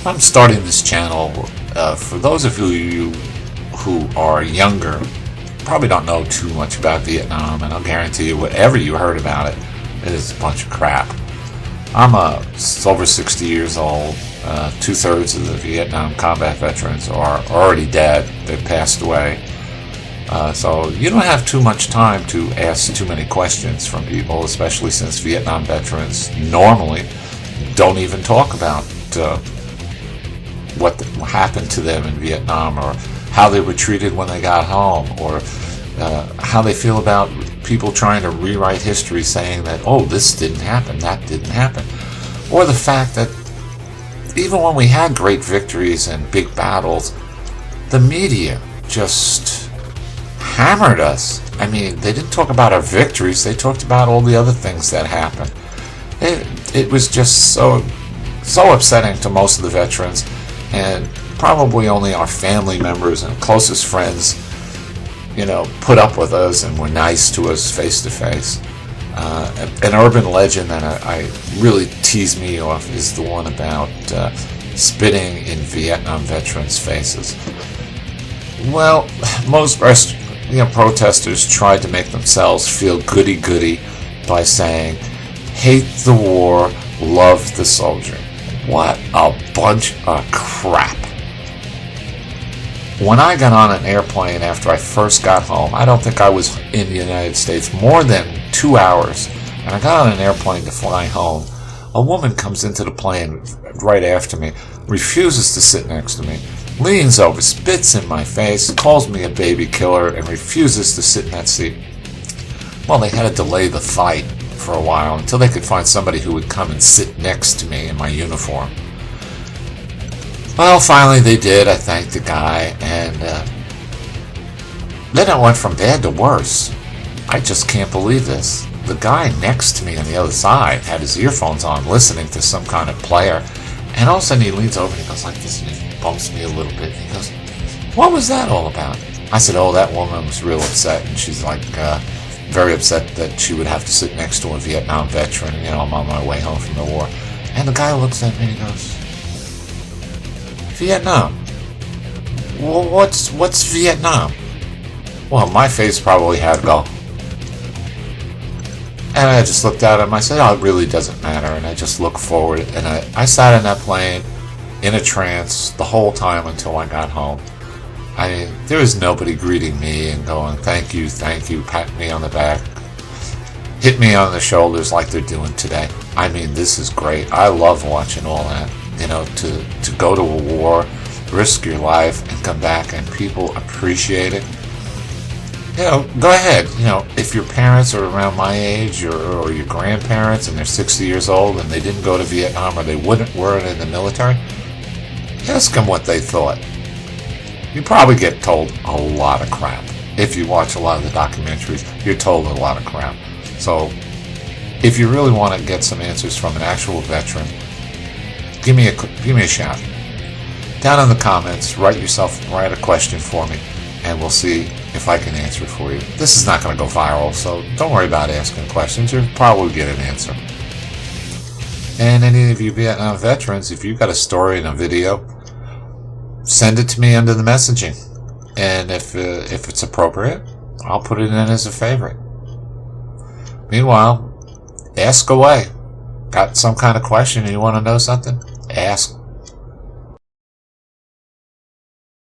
I'm starting this channel for those of you who are younger, probably don't know too much about Vietnam, and I'll guarantee you whatever you heard about it is a bunch of crap. I'm over 60 years old. 2/3 of the Vietnam combat veterans are already dead. They've passed away. So you don't have too much time to ask too many questions from people, especially since Vietnam veterans normally don't even talk about what happened to them in Vietnam, or how they were treated when they got home, or how they feel about people trying to rewrite history, saying that, oh, this didn't happen, that didn't happen. Or the fact that even when we had great victories and big battles, the media just hammered us. I mean, they didn't talk about our victories, they talked about all the other things that happened. It was just so upsetting to most of the veterans, and probably only our family members and closest friends, put up with us and were nice to us face to face. An urban legend that I really tease me off is the one about spitting in Vietnam veterans' faces. Well, most protesters tried to make themselves feel goody-goody by saying, hate the war, love the soldier. What a bunch of crap. When I got on an airplane after I first got home, I don't think I was in the United States more than 2 hours, and I got on an airplane to fly home. A woman comes into the plane right after me, refuses to sit next to me, leans over, spits in my face, calls me a baby killer, and refuses to sit in that seat. Well, they had to delay the fight for a while until they could find somebody who would come and sit next to me in my uniform. Well, finally they did. I thanked the guy, and then it went from bad to worse. I just can't believe this. The guy next to me on the other side had his earphones on, listening to some kind of player, and all of a sudden he leans over and he goes like this, and he bumps me a little bit, and he goes, what was that all about? I said, oh, that woman was real upset, and she's like very upset that she would have to sit next to a Vietnam veteran. I'm on my way home from the war. And the guy looks at me and he goes, Vietnam? Well, what's Vietnam? Well, my face probably had to go. And I just looked at him. I said, oh, it really doesn't matter. And I just looked forward. And I sat in that plane in a trance the whole time until I got home. There was nobody greeting me and going, thank you, patting me on the back, hit me on the shoulders like they're doing today. This is great. I love watching all that. To go to a war, risk your life, and come back, and people appreciate it. Go ahead. If your parents are around my age, or your grandparents, and they're 60 years old, and they didn't go to Vietnam, or they weren't in the military, ask them what they thought. You probably get told a lot of crap. If you watch a lot of the documentaries, you're told a lot of crap. So, if you really want to get some answers from an actual veteran, give me a shout. Down in the comments, write a question for me, and we'll see if I can answer it for you. This is not going to go viral, so don't worry about asking questions. You'll probably get an answer. And any of you Vietnam veterans, if you've got a story and a video, send it to me under the messaging, and if it's appropriate, I'll put it in as a favorite. Meanwhile, ask away. Got some kind of question and you want to know something? Ask.